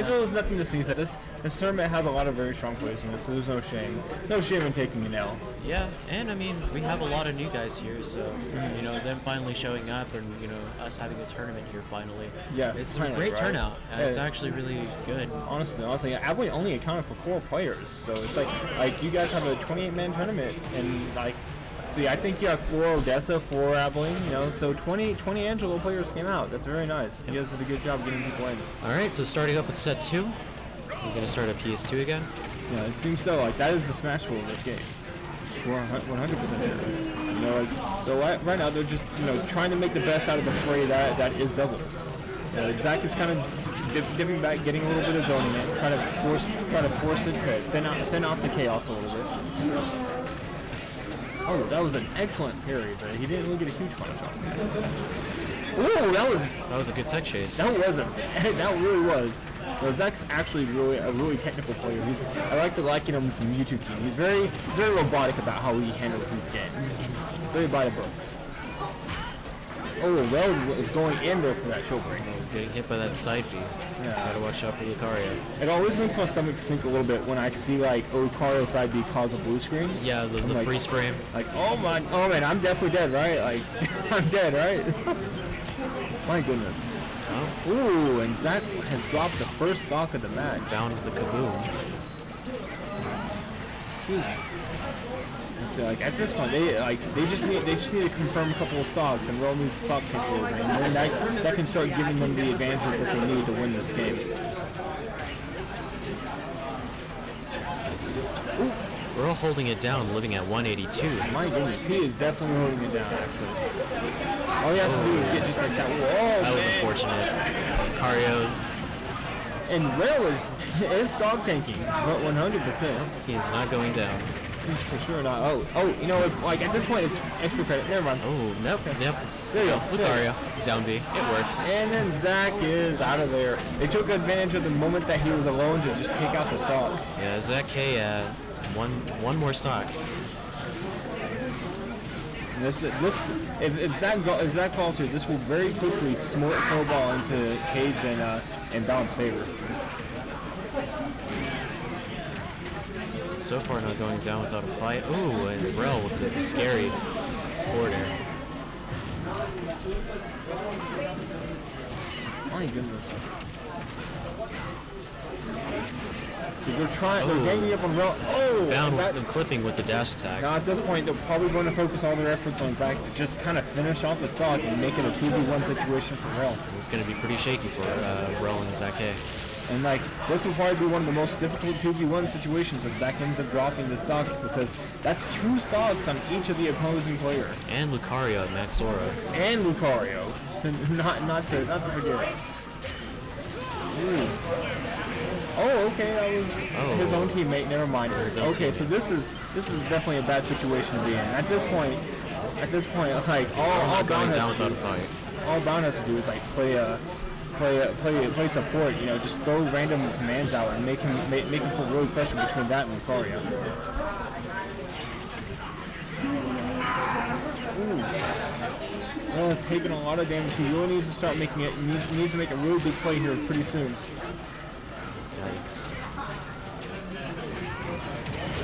Casual is nothing to sneeze at. This tournament has a lot of very strong players in this, so there's no shame. No shame in taking an L. Yeah, and I mean, we have a lot of new guys here, so, you know, them finally showing up and, you know, us having a tournament here finally. Yeah, it's finally, a great right? turnout. Yeah. It's actually really good. Honestly, Abilene only accounted for 4 players, so it's like you guys have a 28-man tournament, and like, see, I think you have 4 Odessa, 4 Abilene, you know, so 20 Angelo players came out. That's very nice. You guys did a good job getting people in. All right, so starting up with set 2, we're going to start at PS2 again. Yeah, it seems so. Like, that is the smash rule of this game. It's 100% there. You know, like, so right now they're just, you know, trying to make the best out of the fray that is doubles. Zack is kind of dipping back, getting a little bit of zoning in, trying to force it to thin out the chaos a little bit. Oh, that was an excellent parry, but he didn't really get a huge punish off. Ooh, that was a good tech chase. That really was. Well, Zack's actually a really technical player. I like to liken him to Mewtwo King. He's very robotic about how he handles these games. Very by the books. Oh, Rel is going in there for that choke break. Getting hit by that side B. Yeah. Gotta watch out for Lucario. It always makes my stomach sink a little bit when I see like Lucario side B cause a blue screen. Yeah, the like, freeze frame. Like, oh man, I'm definitely dead, right? Like, I'm dead, right? My goodness. Oh. Ooh, and Zack has dropped the first stock of the match. Down to the kaboom. So like at this point, they just need to confirm a couple of stocks, and Rel needs a stock takeover, and then that can start giving them the advantages that they need to win this game. Ooh. Rel holding it down, living at 182. My goodness, he is definitely holding it down. Actually, all he has to do is get just like that. Whoa, that was unfortunate. Lucario. And Rel is dog tanking, 100%. He is not going down. He's for sure not. Oh, you know, like at this point, it's extra credit. Never mind. Oh, nope, yep. There you go. Lucario, down B. It works. And then Zack is out of there. They took advantage of the moment that he was alone to just take out the stock. Yeah, Zack K at one more stock. If Zack falls here, this will very quickly snowball into Khade's and Balance favor. So far not going down without a fight. Ooh, and Rel with that scary forward air. My goodness. So they're ganging up on Rel. Oh! Down and clipping with the dash attack. Now at this point, they're probably going to focus all their efforts on Zack to just kind of finish off the stock and make it a 2v1 situation for Rel. It's going to be pretty shaky for Rel and Zack K. And like, this will probably be one of the most difficult 2v1 situations if Zack ends up dropping the stock, because that's 2 stocks on each of the opposing player. And Lucario at max aura. And Lucario. Not to forget. Ooh. Oh, okay, that was his own teammate. Never mind. Okay, so this is definitely a bad situation to be in. At this point, like all going down without a fight. All Bound has to do is like play support. You know, just throw random commands out and make him feel really pressure between that and Lucario. Well, it's taking a lot of damage. He really needs to start making it. He needs to make a really big play here pretty soon. Yikes.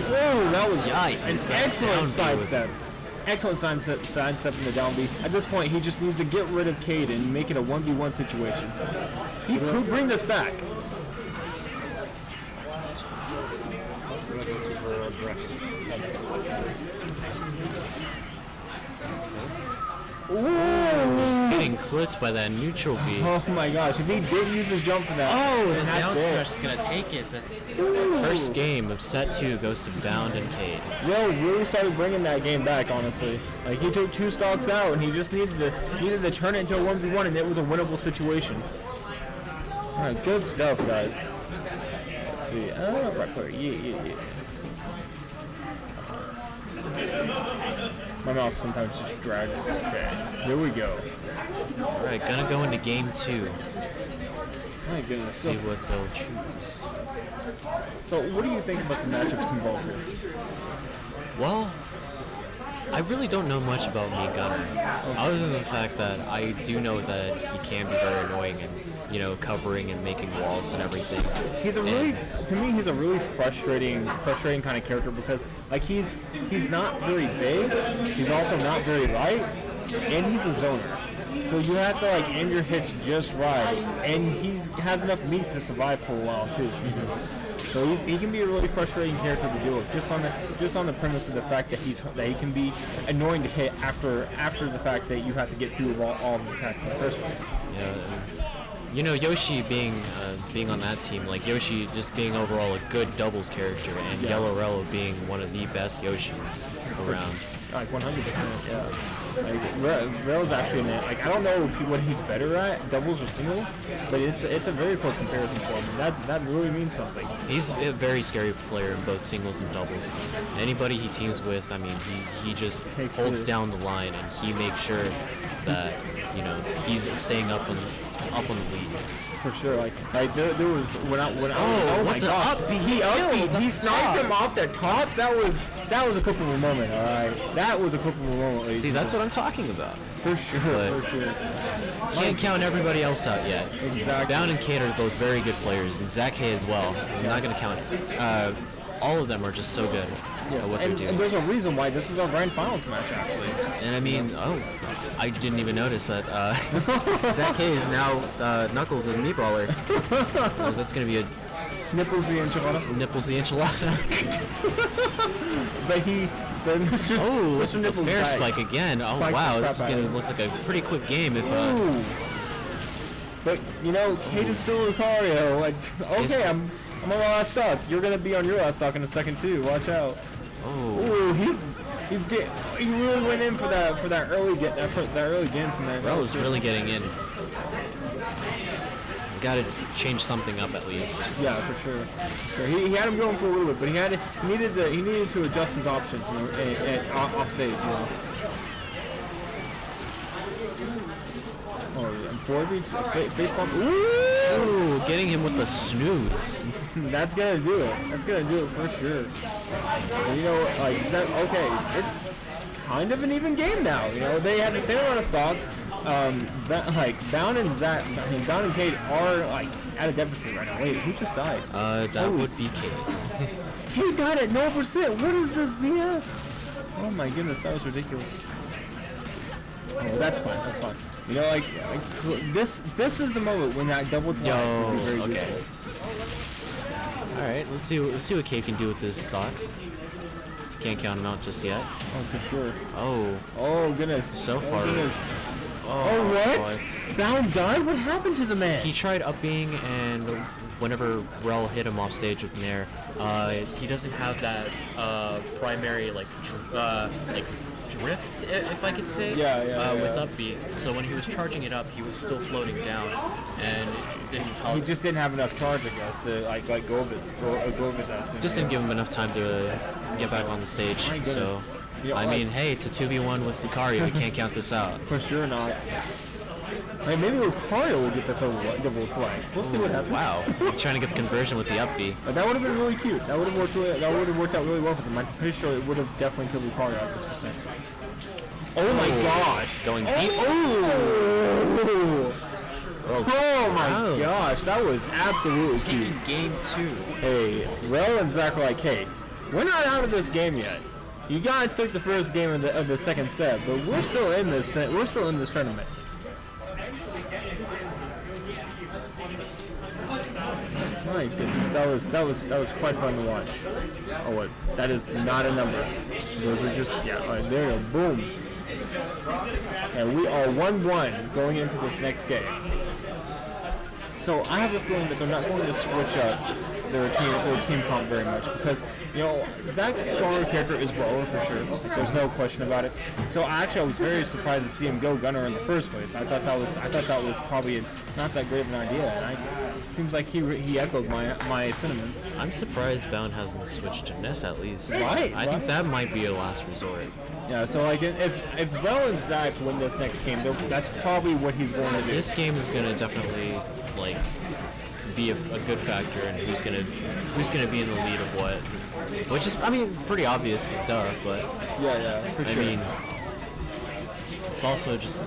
Whoa, that was an excellent sidestep. Excellent sidestep in the down B. At this point, he just needs to get rid of Khade and make it a 1v1 situation. He could bring this back. Ooh. Getting clipped by that neutral B. Oh my gosh, if he did use his jump for that. Oh, and down smash is going to take it. The first game of set 2 goes to Bound and Khade. Yo, really started bringing that game back, honestly. Like, he took 2 stocks out, and he just needed to turn it into a 1v1, and it was a winnable situation. Alright, good stuff, guys. Let's see. Right player. Yeah. My mouse sometimes just drags. Okay, here we go. Alright, gonna go into game 2. My goodness. See what they'll choose. So, what do you think about the matchups involved here? Well, I really don't know much about Mii Gunner, other than the fact that I do know that he can be very annoying and you know, covering and making walls and everything. He's a really, to me, he's a really frustrating kind of character because like he's not very big, he's also not very light, and he's a zoner. So you have to like aim your hits just right, and he has enough meat to survive for a while too. So he can be a really frustrating character to deal with, just on the premise of the fact that he can be annoying to hit after the fact that you have to get through all of his attacks in the first place. Yeah. You know, Yoshi being on that team, like Yoshi just being overall a good doubles character, and YellowRello being one of the best Yoshis around. Like 100%, yeah. Like Rello's actually like I don't know what he's better at, doubles or singles, but it's a very close comparison for him. And that really means something. He's a very scary player in both singles and doubles. Anybody he teams with, I mean, he just holds down the line, and he makes sure that, you know, he's staying up on the lead. For sure, like there was when I oh my god, he sniped him off the top. That was a Koopa moment. All right, that was a Koopa moment. See, that's what I'm talking about. For sure. Can't count everybody else out yet. Exactly. Bound and Khade are both very good players, and Zack as well. I'm not going to count it. All of them are just so good at what they're doing. And there's a reason why this is our grand finals match, actually. And I mean, I didn't even notice that Zack is now Knuckles as a meat brawler. That's going to be a Nipples the enchilada. Nipples the enchilada. But Mr. Nipples fair spike again. Oh wow, this is going to look like a pretty quick game if. But you know, Khade is still Lucario. Like, okay, I'm on my last stock. You're gonna be on your last stock in a second too. Watch out. Oh. He really went in for that early game from there. Rello's really getting in. Got to change something up at least. Yeah, for sure. He had him going for a little bit, but he needed to adjust his options, you know, and off stage, you know. Oh, and forward reach, face bump. Ooh, getting him with the snooze. That's gonna do it. That's gonna do it for sure. And, you know, like okay, it's kind of an even game now. You know, they have the same amount of stocks. Bound and Zack, Bound and Khade are like at a deficit right now. Wait, who just died? That would be Khade. Khade died at 0%. What is this BS? Oh my goodness, that was ridiculous. Oh, that's fine. That's fine. You know, like this is the moment when that double fly will be very useful. All right, let's see what Khade can do with this stock. Can't count him out just yet. Oh, for sure. Oh goodness. So far. Goodness. Oh what? Boy. Bound died? What happened to the man? He tried upping, and whenever Rel hit him off stage with Nair, he doesn't have that primary like drift, if I could say, with upbeat. So when he was charging it up, he was still floating down, and it didn't help. He just didn't have enough charge, I guess, to like go with that. Just didn't give him enough time to get back on the stage. So, you know, I mean, hey, it's a 2v1 with Lucario. We can't count this out. For sure not. Hey, maybe Lucario will get the double flag. We'll see what happens. Wow, trying to get the conversion with the upbeat. That would have been really cute. That would have worked out really well for them. I'm pretty sure it would have definitely killed Lucario at this percent. Oh my gosh! Going deep. Oh my gosh, that was absolutely cute. Game 2. Hey, Rel and Zack are like, hey, we're not out of this game yet. You guys took the first game of the second set, but we're still in this. We're still in this tournament. Nice. That was quite fun to watch. Oh wait, that is not a number. Those are just there you go, boom. And we are 1-1 going into this next game. So I have a feeling that they're not going to switch up their team comp very much because, you know, Zack's stronger character is Roller for sure. There's no question about it. So I was very surprised to see him go Gunner in the first place. I thought that was probably not that great of an idea. And it seems like he echoed my sentiments. I'm surprised Bound hasn't switched to Ness at least. Right. I think that might be a last resort. Yeah, so like if Rel and Zack win this next game, that's probably what he's going to do. This game is going to definitely like be a good factor in who's gonna be in the lead of what, which is pretty obvious, duh. But yeah, for sure. I mean, it's also just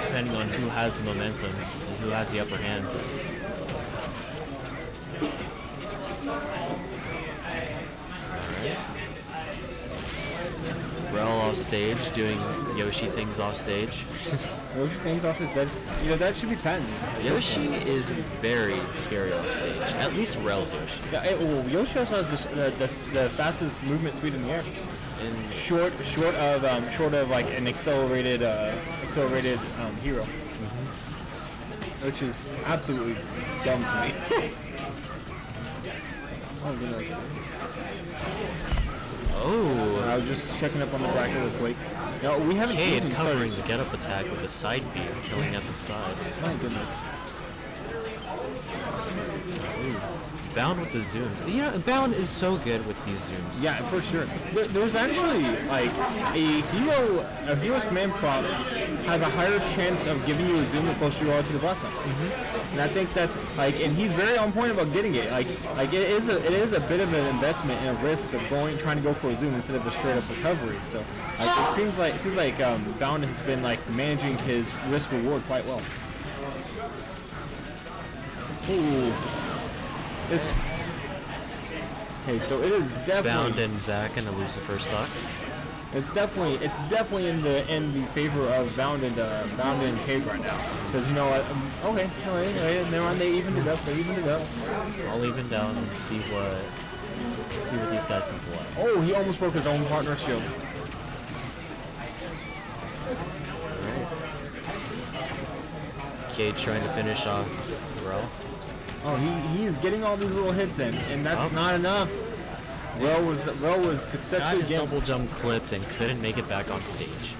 depending on who has the momentum and who has the upper hand. stage, doing Yoshi things off stage. Yoshi things off his stage. You know, that should be patented. Yoshi is very scary on stage. At least Rel's Yoshi. Yeah, well, Yoshi also has the fastest movement speed in the air. And Short of like an accelerated hero, which is absolutely dumb to me. Oh goodness. oh, I was just checking up on the bracket real quick. No, we haven't Khade even covering started. the get-up attack with a side B, killing at the side. My goodness. Bound with the zooms. You know, Bound is so good with these zooms. Yeah, for sure. There's actually like a hero's command prompt has a higher chance of giving you a zoom the closer you are to the blessing. And I think that's like, and he's very on point about getting it. Like it is a bit of an investment and a risk of trying to go for a zoom instead of a straight up recovery. So like, it seems like Bound has been like managing his risk reward quite well. Ooh. Okay, so it is definitely Bound and Zack gonna lose the first stocks. it's definitely in the favor of Bound and Khade right now, because you know what? Okay, all right, never mind. They evened it up. I'll even down and see what these guys can pull out. Oh, he almost broke his own partner's shield. Khade trying to finish off Rel. Oh, he is getting all these little hits in, and that's not enough. Rel was successfully Got his double jump clipped and couldn't make it back on stage.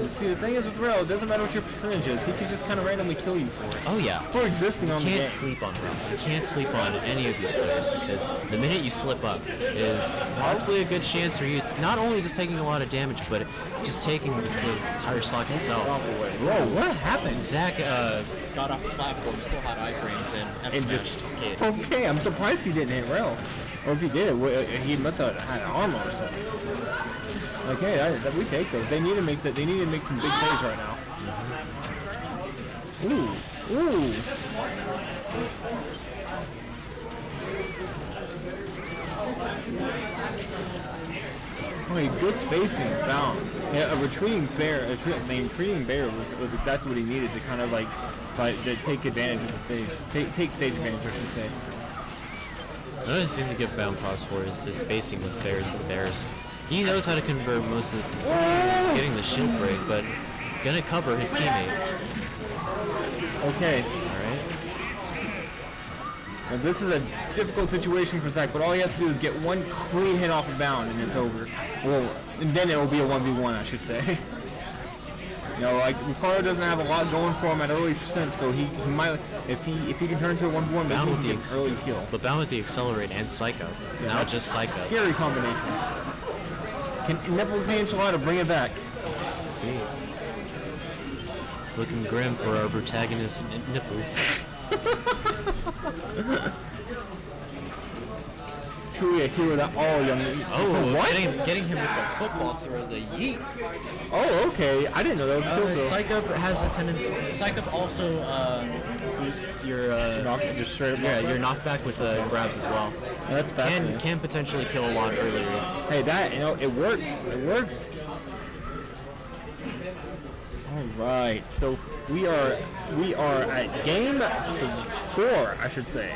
See, the thing is with Rel, it doesn't matter what your percentage is. He can just kind of randomly kill you for it. Oh yeah. For existing on the game. You can't sleep on Rel. You can't sleep on any of these players because the minute you slip up is probably a good chance for you. It's not only just taking a lot of damage, but just taking the entire stock itself. Whoa, what happened? Zack got off the platform, still had iframes, and smashed Khade. Okay, I'm surprised he didn't hit Rel. Or if he did, he must have had an armor or something. Okay, we take those. They need to make some big plays right now. Ooh. Okay, good spacing, Bound. Yeah, a retreating bear was exactly what he needed to kind of like to take advantage of the stage. Take stage advantage, I should say. Another thing to give Bound props for is his spacing with bears and bears. He knows how to convert most of the getting the shield break, but gonna cover his teammate. Okay. Alright. Now this is a difficult situation for Zack, but all he has to do is get one clean hit off of Bound and it's over. Well, and then it will be a 1v1, I should say. You know, like Ricardo doesn't have a lot going for him at early percent, so he might, if he can turn into a 1v1, maybe he can get an early kill. But Bound with the Accelerate and Psycho. Yeah, now just Psycho. Scary combination. Can Nipples the Enchilada bring it back? Let's see. It's looking grim for our protagonist Nipples. Truly a hero that all young. Oh, what? Getting him with the football throw, the yeet. Oh, okay. I didn't know that was a kill throw. Psycho has a tendency. Psycho also boosts your just straight up. yeah, your knockback with grabs as well. Yeah, that's fascinating. Can potentially kill a lot earlier. Hey, that it works. It works. All right. So we are at game 4, I should say.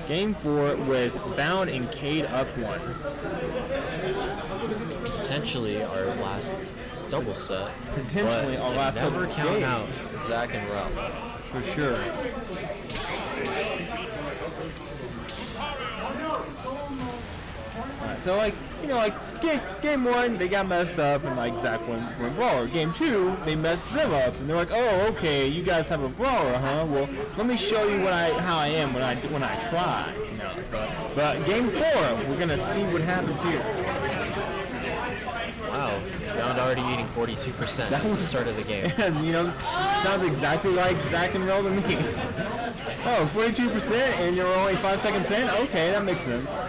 Game 4 with Bound and Khade up 1. Potentially our last double set. Potentially but our last never double count game. out Zack and Rel. For sure. So like, you know, like game 1 they got messed up and like Zack went brawler. Game 2 they messed them up and they're like, oh okay, you guys have a brawler, huh? Well, let me show you how I am when I try. You know. But game 4 we're gonna see what happens here. Wow, Bound already eating 42% at the start of the game. And you know, sounds exactly like Zack and Rel to me. Oh, 42% and you're only 5 seconds in? Okay, that makes sense.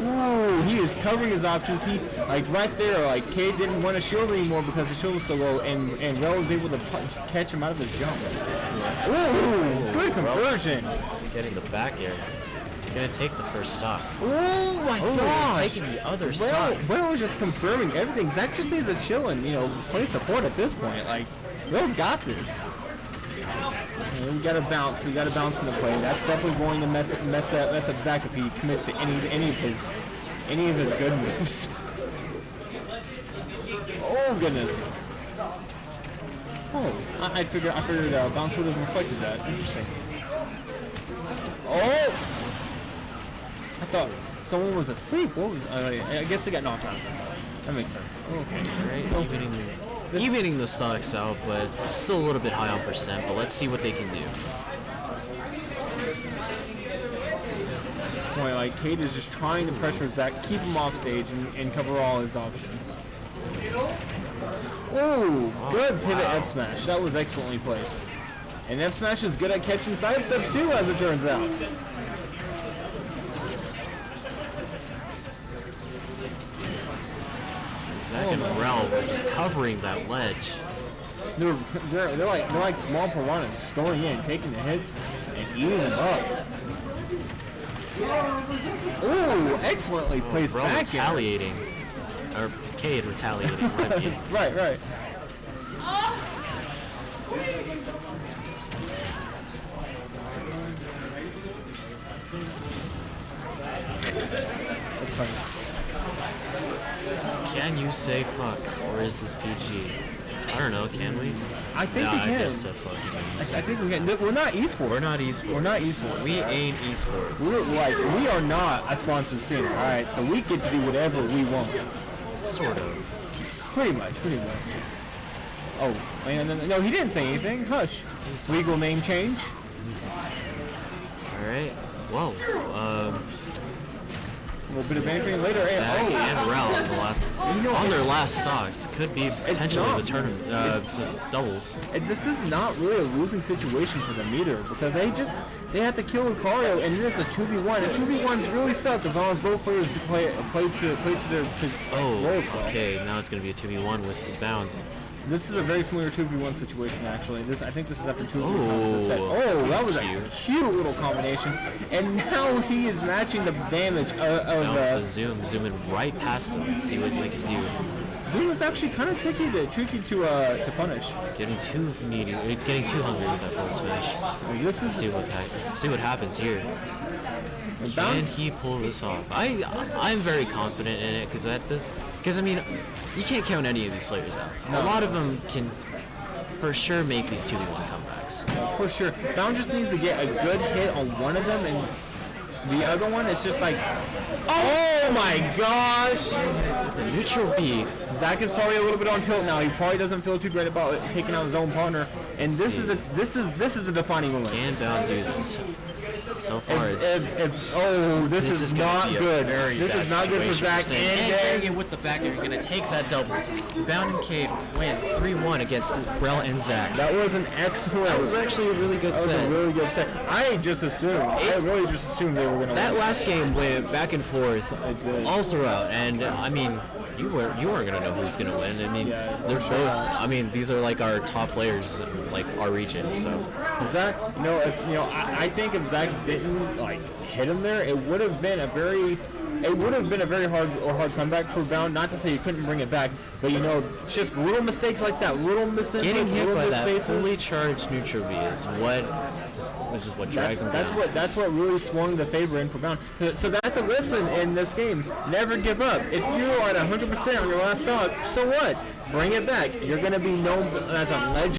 Ooh, he is covering his options. He, like right there, like Khade didn't want to shield anymore because the shield was so low, and Rel was able to catch him out of his jump. Ooh, good conversion. Getting the back air. They're gonna take the first stock. Oh my They're gosh! taking the other stock. Will was just confirming everything. Zack just needs to chill and, play support at this point. Like, Will's got this. And we gotta bounce. We gotta bounce in the play. That's definitely going to mess up Zack if he commits to any of his good moves. Oh goodness. Oh, I figured bounce would have reflected that. Interesting. Oh! I thought someone was asleep. What was? I guess they got knocked out. That makes sense. Okay. Right. So, Evening the stocks out, but still a little bit high on percent. But let's see what they can do. At this point, like Khade is just trying to pressure Zack, keep him off stage, and cover all his options. Oh, good pivot F smash. That was excellently placed. And F smash is good at catching side steps too, as it turns out. Zack and Rel were just covering that ledge. They're like small piranhas, just going in, taking the hits, and eating them up. Oh, excellently placed Rel back retaliating. Or Khade retaliating. Right, right. That's funny. Can you say fuck, or is this PG? I don't know, can we? I think we can. I guess fuck. I think we can. We're not esports. We're not esports. We're not esports. We ain't esports. We are not a sponsored scene, alright? So we get to do whatever we want. Sort of. Pretty much. Oh, man, no, he didn't say anything. Hush. Legal name change. Alright. Whoa. A little bit of bantering later. Zack and Rel on their last stocks could be potentially the tournament doubles. And this is not really a losing situation for them either, because they have to kill Lucario, and then it's a 2v1. And 2v1s really suck as long as both players play to their roles well. Okay, now it's gonna be a 2v1 with Bound. This is a very familiar 2v1 situation, actually. I think this is after 2 times a set. Oh, that was a cute little combination. And now he is matching the damage of zooming right past them. See what they can do. He was actually kind of tricky to punish. Getting too needy, getting too hungry with that forward smash. This is see what happens here. Can he pull this off? I'm very confident in it because I mean, you can't count any of these players out. No. A lot of them can, for sure, make these 2v1 comebacks. For sure. Bound just needs to get a good hit on one of them, and the other one is just like, oh my gosh! The neutral B. Zack is probably a little bit on tilt now. He probably doesn't feel too great about taking out his own partner, and this is the defining moment. Can Bound do this? So far, this is not good. This is not good for Zack. And with the back there, you're going to take that doubles. Bound and Khade win 3-1 against Rel and Zack. That was an excellent. That was actually a really good set. That was a really good set. I really just assumed they were going to win. That last game went back and forth all throughout, and I mean, you weren't going to know who's going to win. I mean, they're both. I mean, these are like our top players, like our region. So Zack, I think if Zack didn't hit him there, it would have been a very hard comeback for Bound. Not to say you couldn't bring it back, but just little mistakes like that, little misinputs, getting hit little by misspaces. That fully charged neutral V is what dragged him down. That's what really swung the favor in for Bound. So that's a lesson in this game. Never give up. If you're at 100% on your last stock, so what? Bring it back. You're going to be known as a legend.